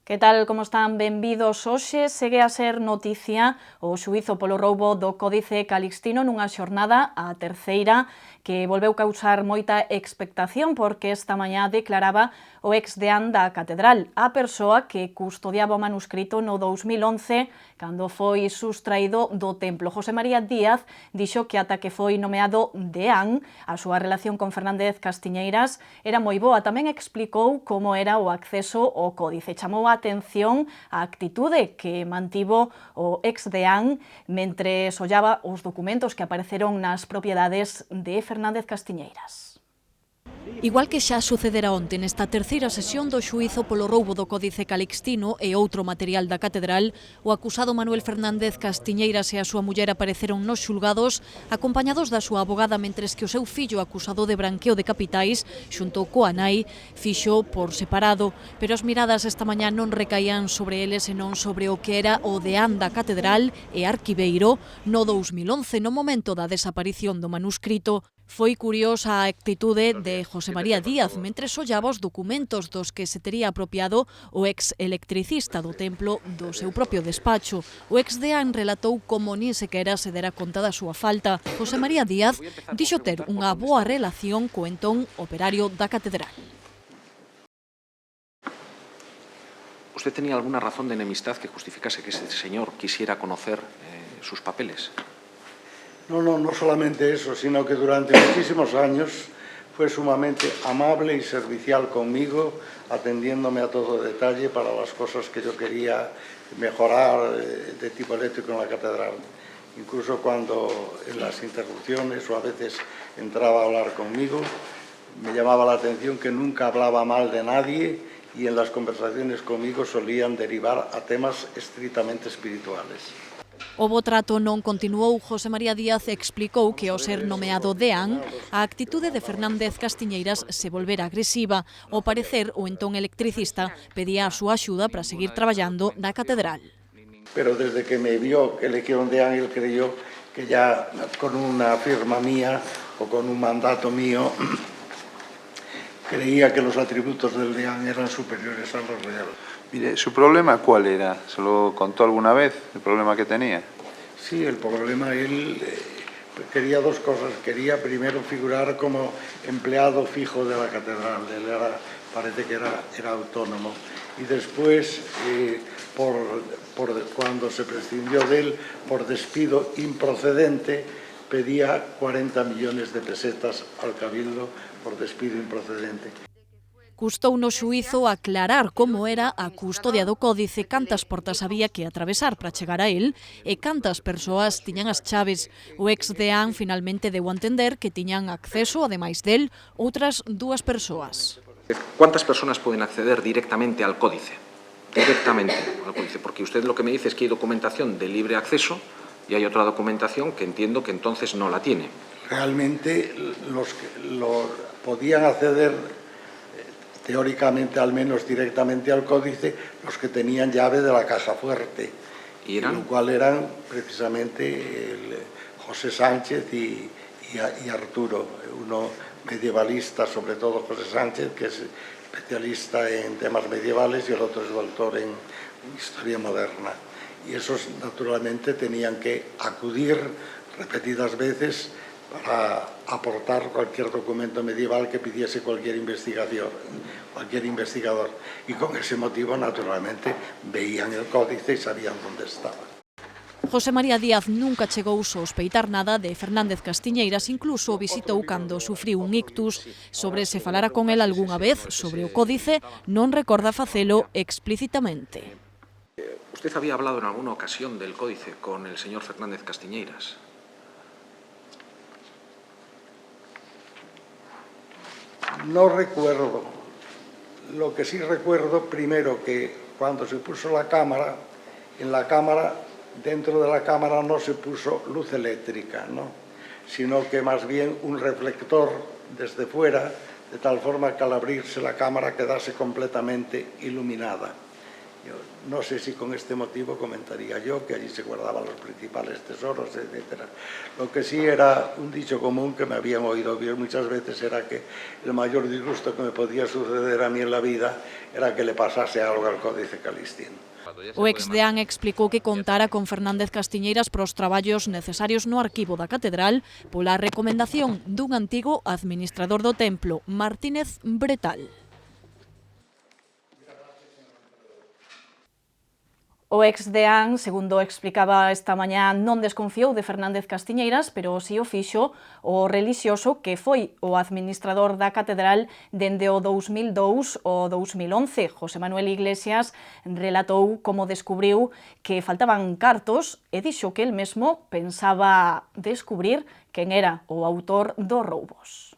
Que tal, como están? Benvidos. Hoxe segue a ser noticia o xuízo polo roubo do Códice Calixtino nunha xornada, a terceira, que volveu causar moita expectación porque esta mañá declaraba o ex-deán da Catedral, a persoa que custodiaba o manuscrito no 2011, cando foi sustraído do templo. José María Díaz dixo que ata que foi nomeado deán, a súa relación con Fernández Castiñeiras era moi boa. Tamén explicou como era o acceso ao códice. Chamou a atención a actitude que mantivo o ex-deán mentres ollaba os documentos que apareceron nas propiedades de Fernández Castiñeiras. Igual que xa sucedera onte nesta terceira sesión do xuízo polo roubo do Códice Calixtino e outro material da Catedral, o acusado Manuel Fernández Castiñeiras e a súa muller apareceron nos xulgados acompañados da súa abogada, mentres que o seu fillo, acusado de branqueo de capitais, xunto coa nai, fixo por separado, pero as miradas esta mañá non recaían sobre eles senón sobre o que era o deán da Catedral e arquiveiro no 2011, no momento da desaparición do manuscrito. Foi curiosa a actitude de José María Díaz mentres ollaba os documentos dos que se tería apropiado o ex-electricista do templo do seu propio despacho. O ex-deán relatou como nin sequera se dera conta da súa falta. José María Díaz dixo ter unha boa relación co entón operario da Catedral. ¿Usted tenía alguna razón de enemistad que justificase que ese señor quisiera conocer sus papeles? No solamente eso, sino que durante muchísimos años fue sumamente amable y servicial conmigo, atendiéndome a todo detalle para las cosas que yo quería mejorar de tipo eléctrico en la catedral. Incluso cuando en las interrupciones o a veces entraba a hablar conmigo, me llamaba la atención que nunca hablaba mal de nadie y en las conversaciones conmigo solían derivar a temas estrictamente espirituales. O bo trato non continuou. José María Díaz explicou que ao ser nomeado deán, a actitude de Fernández Castiñeiras se volvera agresiva. Ao parecer, o entón electricista pedía a súa axuda para seguir traballando na catedral. Pero desde que me vio que elegieron deán, él creyó que ya con una firma mía o con un mandato mío creía que los atributos del deán eran superiores a los reales. Mire, ¿su problema cuál era? ¿Se lo contó alguna vez, el problema que tenía? Sí, el problema, él quería dos cosas. Quería primero figurar como empleado fijo de la catedral. Él parece que era autónomo. Y después, cuando se prescindió de él, por despido improcedente, pedía 40 millones de pesetas al Cabildo por despido improcedente. Custou no xuízo aclarar como era a custodia do códice, cantas portas había que atravesar para chegar a él e cantas persoas tiñan as chaves. O ex-deán finalmente deu a entender que tiñan acceso, ademais del, outras dúas persoas. ¿Cuántas personas pueden acceder directamente al códice? Directamente al códice, porque usted lo que me dice es que hay documentación de libre acceso y hay otra documentación que entiendo que entonces no la tiene. Realmente los que podían acceder teóricamente al menos directamente al códice, los que tenían llave de la caja fuerte, ¿Y eran? lo cual eran precisamente José Sánchez y Arturo, uno medievalista, sobre todo José Sánchez, que es especialista en temas medievales, y el otro es doctor en historia moderna. Y esos naturalmente tenían que acudir repetidas veces para aportar cualquier documento medieval que pidiese cualquier investigador. Y con ese motivo, naturalmente, veían el códice y sabían dónde estaba. José María Díaz nunca chegou a sospeitar nada de Fernández Castiñeiras, incluso o visitou cando sufriu un ictus. Sobre se falara con el algunha vez sobre o códice, non recorda facelo explícitamente. ¿Usted había hablado en alguna ocasión del códice con el señor Fernández Castiñeiras? No recuerdo. Lo que sí recuerdo, primero, que cuando se puso la cámara, dentro de la cámara no se puso luz eléctrica, ¿no? Sino que más bien un reflector desde fuera, de tal forma que al abrirse la cámara quedase completamente iluminada. No sé si con este motivo comentaría yo que allí se guardaban los principales tesoros, etc. Lo que sí era un dicho común que me habían oído bien muchas veces era que el mayor disgusto que me podía suceder a mí en la vida era que le pasase algo al Códice Calixtino. O exdeán explicou que contara con Fernández Castiñeiras para os traballos necesarios no arquivo da Catedral pola recomendación dun antigo administrador do templo, Martínez Bretal. O exdeán, segundo explicaba esta mañá, non desconfiou de Fernández Castiñeiras, pero si o fixo o relixioso que foi o administrador da Catedral dende o 2002 ao 2011. José Manuel Iglesias relatou como descubriu que faltaban cartos e dixo que el mesmo pensaba descubrir quen era o autor dos roubos.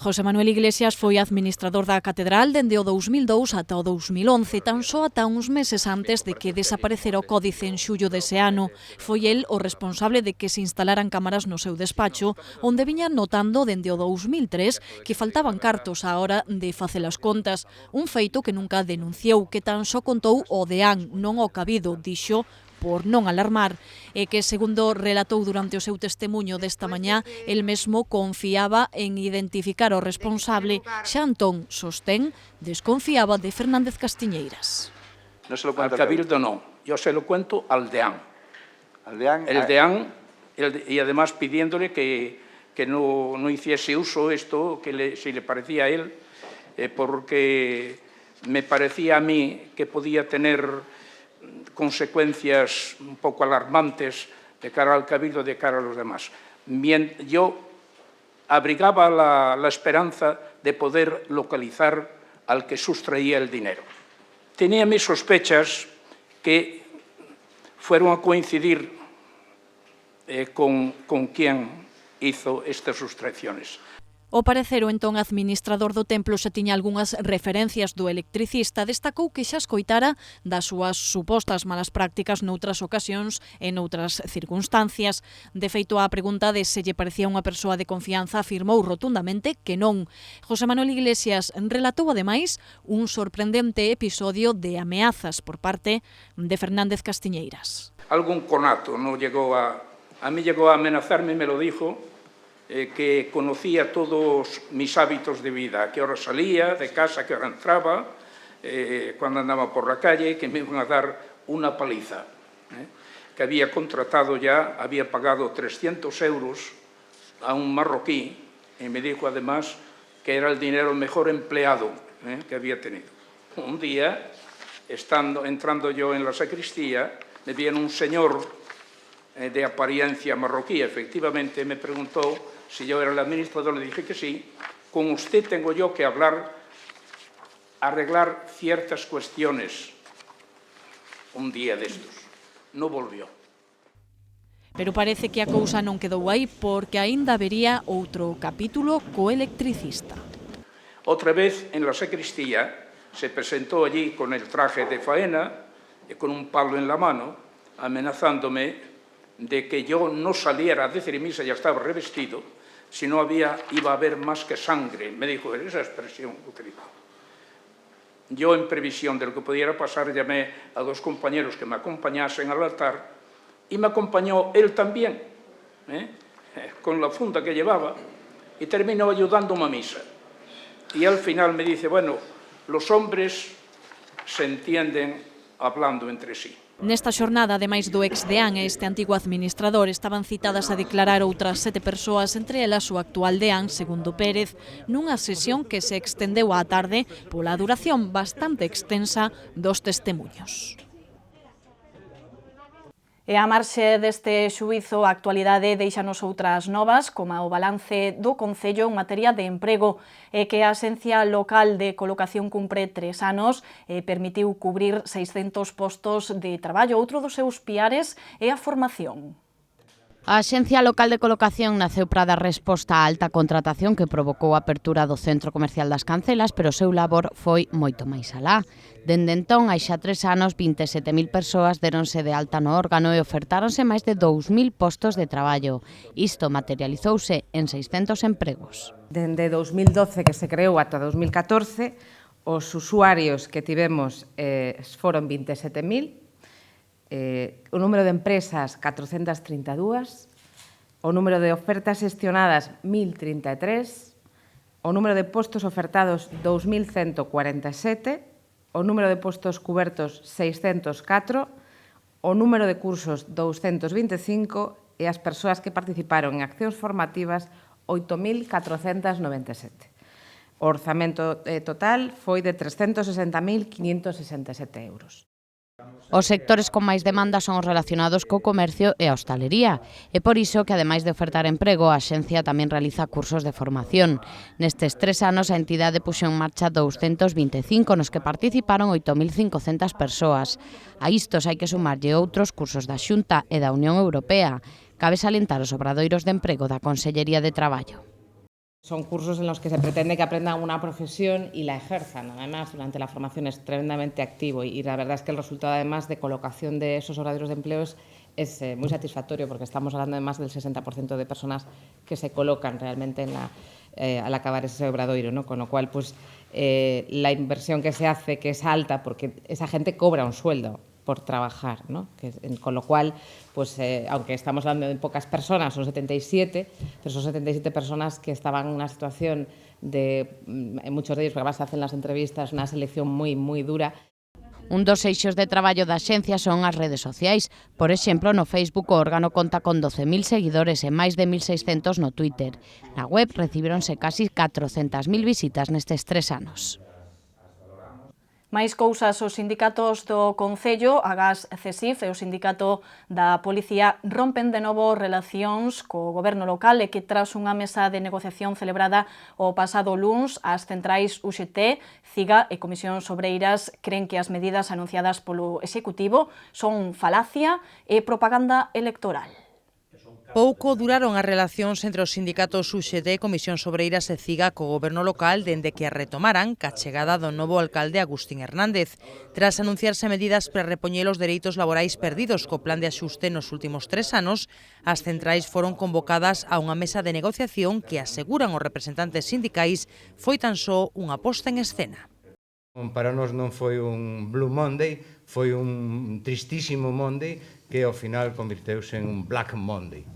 José Manuel Iglesias foi administrador da Catedral dende o 2002 ata o 2011, tan só ata uns meses antes de que desaparecera o códice en xullo dese ano. Foi el o responsable de que se instalaran cámaras no seu despacho, onde viña notando dende o 2003 que faltaban cartos á hora de facer as contas, un feito que nunca denunciou, que tan só contou o deán, non o cabido, dixo, por non alarmar, e que, segundo relatou durante o seu testemuño desta mañá, el mesmo confiaba en identificar o responsable, xa entón, sostén, desconfiaba de Fernández Castiñeiras. No se lo cuenta al cabildo no, yo se lo cuento al deán. Al deán. El deán, y además pidiéndole que no hiciese uso esto, si le parecía a él, porque me parecía a mí que podía tener consecuencias un poco alarmantes de cara al cabildo, de cara a los demás. Yo abrigaba la esperanza de poder localizar al que sustraía el dinero. Tenía mis sospechas que fueron a coincidir con quien hizo estas sustracciones. O parecer o entón administrador do templo se tiña algunhas referencias do electricista, destacou que xa escoitara das súas supostas malas prácticas noutras ocasións e noutras circunstancias. De feito, á pregunta de se lle parecía unha persoa de confianza, afirmou rotundamente que non. José Manuel Iglesias relatou ademais un sorprendente episodio de ameazas por parte de Fernández Castiñeiras. Algún conato no llegó a mí llegó a amenazarme, me lo dijo, que conocía todos mis hábitos de vida, a qué hora salía de casa, a qué hora entraba, cuando andaba por la calle, que me iban a dar una paliza, que había contratado ya, había pagado 300 euros a un marroquí, y me dijo además que era el dinero mejor empleado que había tenido. Un día, entrando yo en la sacristía, me viene un señor de apariencia marroquí, efectivamente me preguntó si yo era el administrador, le dije que sí. Con usted tengo yo que arreglar ciertas cuestiones un día de estos. No volvió. Pero parece que a cousa non quedou aí porque aínda habería outro capítulo co electricista. Otra vez en la sacristía se presentó allí con el traje de faena y con un palo en la mano, amenazándome de que yo no saliera a decir misa, ya estaba revestido, si no iba a haber más que sangre. Me dijo, esa expresión utilizó. Yo, en previsión de lo que pudiera pasar, llamé a dos compañeros que me acompañasen al altar y me acompañó él también, con la funda que llevaba, y terminó ayudándome a misa. Y al final me dice, bueno, los hombres se entienden hablando entre sí. Nesta xornada, ademais do exdeán e este antigo administrador, estaban citadas a declarar outras 7 persoas, entre elas o actual deán, Segundo Pérez, nunha sesión que se extendeu á tarde pola duración bastante extensa dos testemuños. E a marxe deste xuízo, a actualidade deixanos outras novas, como o balance do Concello en materia de emprego, e que a Axencia Local de Colocación cumpre 3 anos e permitiu cubrir 600 postos de traballo. Outro dos seus piares é a formación. A Axencia Local de Colocación naceu para dar resposta á alta contratación que provocou a apertura do Centro Comercial das Cancelas, pero o seu labor foi moito máis alá. Dende entón, hai xa 3 anos, 27.000 persoas deronse de alta no órgano e ofertáronse máis de 2.000 postos de traballo. Isto materializouse en 600 empregos. Dende 2012 que se creou ata 2014, Os usuarios que tivemos foron 27.000, o número de empresas 432, o número de ofertas xestionadas 1.033, o número de postos ofertados 2.147, o número de postos cubertos 604, o número de cursos 225 e as persoas que participaron en accións formativas 8.497. O orzamento total foi de 360.567 euros. Os sectores con máis demanda son os relacionados co comercio e a hostalería. É por iso que, ademais de ofertar emprego, a axencia tamén realiza cursos de formación. Nestes 3 anos, a entidade puxo en marcha 225, nos que participaron 8.500 persoas. A istos hai que sumarlle outros cursos da Xunta e da Unión Europea. Cabe salientar os obradoiros de emprego da Consellería de Traballo. Son cursos en los que se pretende que aprendan una profesión y la ejerzan. Además, durante la formación es tremendamente activo y la verdad es que el resultado, además, de colocación de esos horarios de empleo es muy satisfactorio, porque estamos hablando de más del 60% de personas que se colocan realmente al acabar ese obradoiro, ¿no? Con lo cual, pues, la inversión que se hace, que es alta, porque esa gente cobra un sueldo por trabajar, ¿no? Con lo cual, pues, aunque estamos hablando de pocas personas, son 77, pero son 77 personas que estaban en una situación de, en muchos de ellos, porque además se hacen las entrevistas, una selección muy, muy dura. Un dos eixos de traballo da axencia son as redes sociais. Por exemplo, no Facebook o órgano conta con 12.000 seguidores e máis de 1.600 no Twitter. Na web recibíronse casi 400.000 visitas nestes 3 anos. Máis cousas, os sindicatos do Concello, Agás CESIF e o sindicato da Policía rompen de novo relacións co goberno local e que tras unha mesa de negociación celebrada o pasado luns, as centrais UGT, CIGA e Comisións Obreiras creen que as medidas anunciadas polo Executivo son falacia e propaganda electoral. Pouco duraron as relacións entre os sindicatos UGT, Comisións Obreiras e CIGA co goberno local dende que a retomaran ca chegada do novo alcalde Agustín Hernández. Tras anunciarse medidas para repoñer os dereitos laborais perdidos co plan de axuste nos últimos 3 anos, as centrais foron convocadas a unha mesa de negociación que, aseguran os representantes sindicais, foi tan só unha posta en escena. Para nós non foi un Blue Monday, foi un tristísimo Monday que ao final convirteuse en un Black Monday.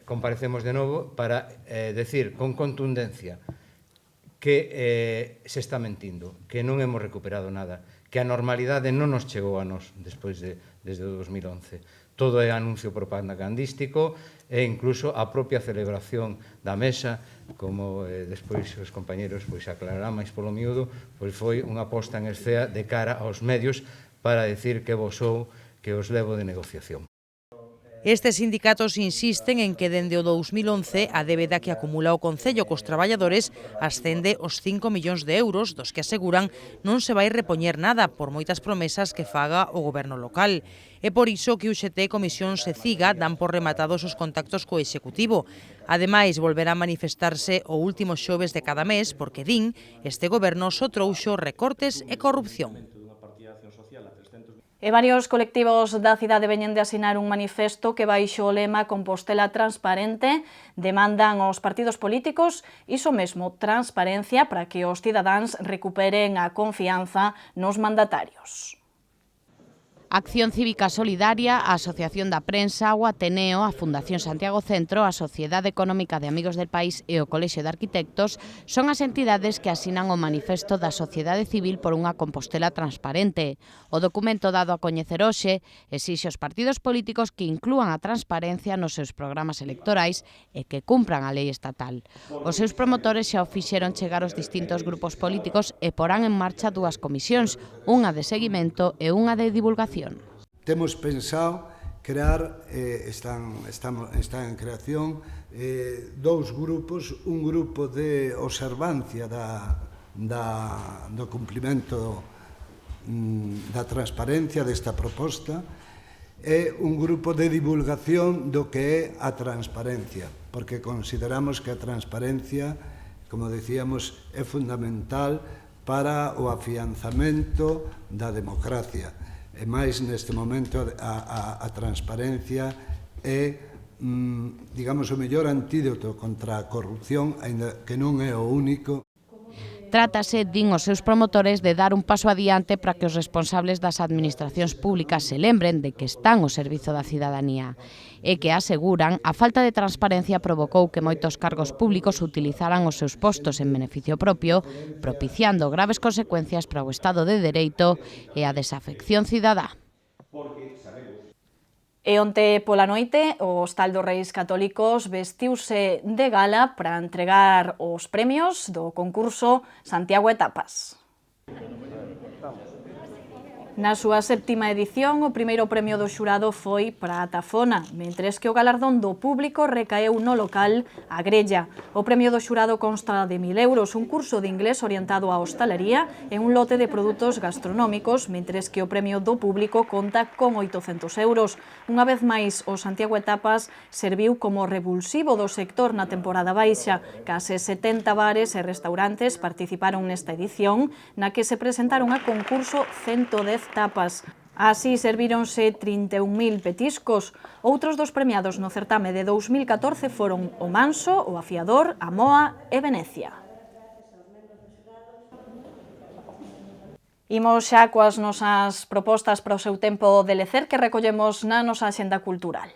Comparecemos de novo para decir con contundencia que se está mentindo, que non hemos recuperado nada, que a normalidade non nos chegou a nós desde o 2011. Todo é anuncio propagandístico e incluso a propia celebración da mesa, como despois os compañeros aclararán máis polo miúdo, pois foi unha posta en escena de cara aos medios para decir que vos sou, que os levo de negociación. Estes sindicatos insisten en que dende o 2011 a débeda que acumula o Concello cos traballadores ascende aos 5 millóns de euros, dos que aseguran non se vai repoñer nada por moitas promesas que faga o goberno local. É por iso que UGT, Comisións e CIGA dan por rematados os contactos co Executivo. Ademais, volverá a manifestarse o último xoves de cada mes porque, din, este goberno só trouxo recortes e corrupción. E varios colectivos da cidade veñen de asinar un manifesto que baixo o lema Compostela Transparente demandan aos partidos políticos iso mesmo, transparencia, para que os cidadáns recuperen a confianza nos mandatarios. Acción Cívica Solidaria, a Asociación da Prensa, o Ateneo, a Fundación Santiago Centro, a Sociedade Económica de Amigos del País e o Colexio de Arquitectos son as entidades que asinan o manifesto da sociedade civil por unha Compostela transparente. O documento dado a coñecer hoxe exixe aos partidos políticos que inclúan a transparencia nos seus programas electorais e que cumpran a lei estatal. Os seus promotores xa o fixeron chegar aos distintos grupos políticos e porán en marcha 2 comisións, unha de seguimento e unha de divulgación. Temos pensado crear, están en creación, 2 grupos, un grupo de observancia do cumprimento da transparencia desta proposta e un grupo de divulgación do que é a transparencia, porque consideramos que a transparencia, como decíamos, é fundamental para o afianzamento da democracia. E máis neste momento a transparencia é, digamos, o mellor antídoto contra a corrupción, aínda que non é o único. Trátase, din os seus promotores, de dar un paso adiante para que os responsables das administracións públicas se lembren de que están ao servizo da cidadanía e que aseguran a falta de transparencia provocou que moitos cargos públicos utilizaran os seus postos en beneficio propio, propiciando graves consecuencias para o Estado de Dereito e a desafección cidadá. E onte pola noite, o Hostal dos Reis Católicos vestiuse de gala para entregar os premios do concurso Santiago Etapas. Na súa séptima edición, o primeiro premio do xurado foi para a Tafona, mentres que o galardón do público recaeu no local A Grella. O premio do xurado consta de 1.000 euros, un curso de inglés orientado á hostalería e un lote de produtos gastronómicos, mentres que o premio do público conta con 800 euros. Unha vez máis, o Santiago Etapas serviu como revulsivo do sector na temporada baixa. Case 70 bares e restaurantes participaron nesta edición, na que se presentaron a concurso 110 tapas. Así servíronse 31.000 petiscos. Outros dos premiados no certame de 2014 foron o Manso, o Afiador, a Moa e Venecia. Imos xa coas nosas propostas para o seu tempo de lecer que recollemos na nosa axenda cultural.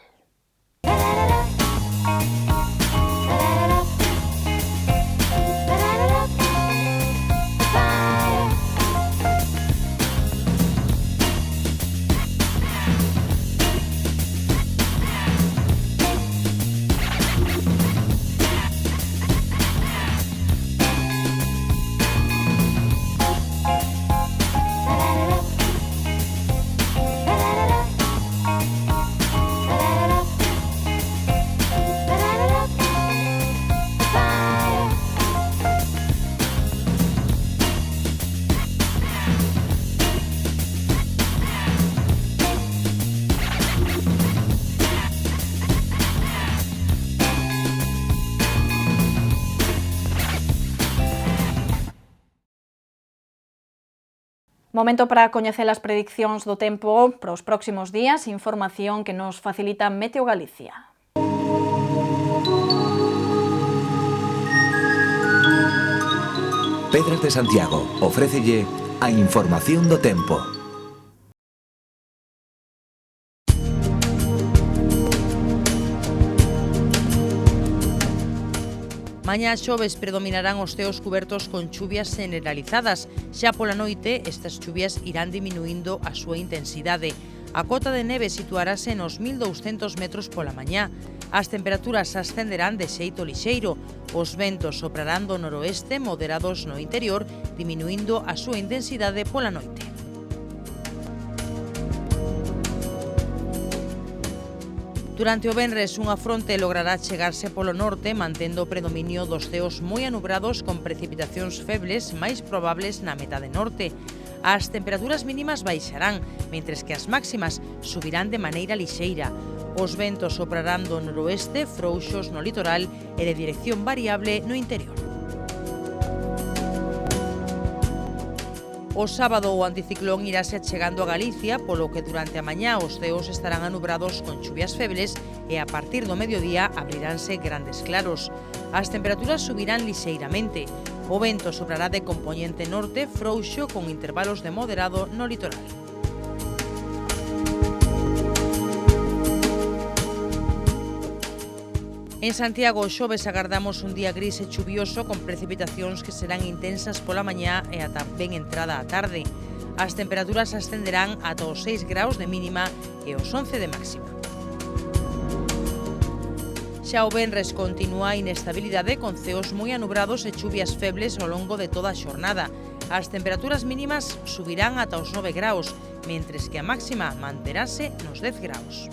Momento para coñecer as prediccións do tempo para os próximos días, información que nos facilita Meteo Galicia. Pedras de Santiago ofrécelle a información do tempo. Mañá xoves predominarán os ceos cubertos con chuvias generalizadas. Xa pola noite, estas chuvias irán diminuindo a súa intensidade. A cota de neve situarase nos 1.200 metros pola mañá. As temperaturas ascenderán de xeito lixeiro. Os ventos soprarán do noroeste moderados no interior, diminuindo a súa intensidade pola noite. Durante o venres, unha fronte logrará chegarse polo norte, mantendo o predominio dos ceos moi anubrados con precipitacións febles máis probables na metade norte. As temperaturas mínimas baixarán, mentres que as máximas subirán de maneira lixeira. Os ventos soprarán do noroeste, frouxos no litoral e de dirección variable no interior. O sábado o anticiclón irase chegando a Galicia, polo que durante a mañá os ceos estarán anubrados con chuvias febles e a partir do mediodía abriránse grandes claros. As temperaturas subirán lixeiramente. O vento soprará de compoñente norte frouxo con intervalos de moderado no litoral. En Santiago, xoves agardamos un día gris e chuvioso con precipitacións que serán intensas pola mañá e ata ben entrada a tarde. As temperaturas ascenderán ata os 6 graus de mínima e os 11 de máxima. Xa o venres continúa a inestabilidade con ceos moi anubrados e chuvias febles ao longo de toda a xornada. As temperaturas mínimas subirán ata os 9 graus, mentres que a máxima manterase nos 10 graus.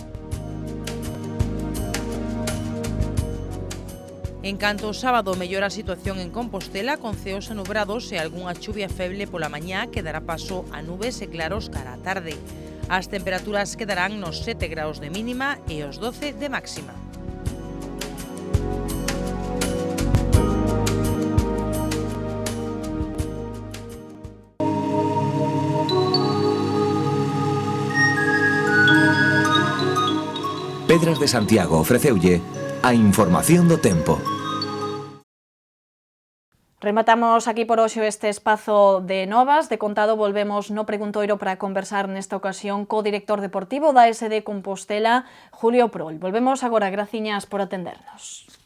En canto ao sábado, mellora a situación en Compostela con ceos anubrados e algunha chuvia feble pola mañá que dará paso a nubes e claros cara á tarde. As temperaturas quedarán nos 7 graus de mínima e os 12 de máxima. Pedras de Santiago ofreceulle a información do tempo. Rematamos aquí por hoxe este espazo de novas. De contado, volvemos no preguntoiro para conversar nesta ocasión co director deportivo da SD Compostela, Julio Prol. Volvemos agora, graciñas por atendernos.